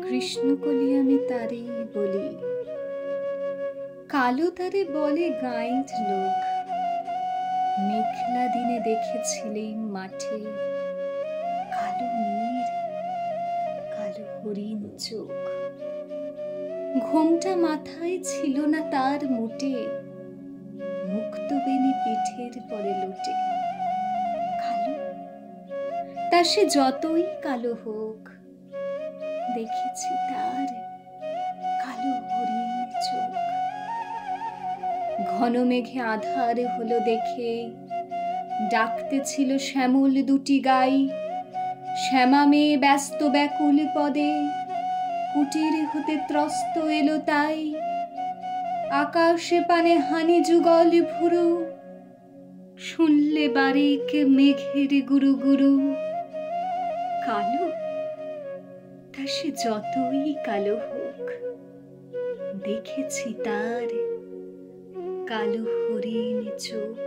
কৃষ্ণকলি আমি তারে বলি, কালো তারে বলে গাঁয়ের লোক। মেঘলা দিনে দেখেছিলেন মাঠে কালো নীর, কালো হরিণ চোখ। ঘোমটা মাথায় ছিল না তার মোটে, মুক্ত বেনি পিঠের পরে লোটে। কালো, তা সে যতই কালো হোক, দেখেছি তার কালো হরিণ চোখ। ঘন মেঘে আধার হলো দেখে, ডাকতে ছিল শ্যামল দুটি গাই। শ্যামা মেয়ে ব্যস্ত ব্যাকুল পদে, কুটির হতে ত্রস্ত এলো তাই। আকাশে পানে হানি যুগল ভুরু, শুনলে বারেক মেঘের গুরু গুরু। কালো, তা সে যতই কালো হোক, দেখেছি তার কালো হরিণ চোখ।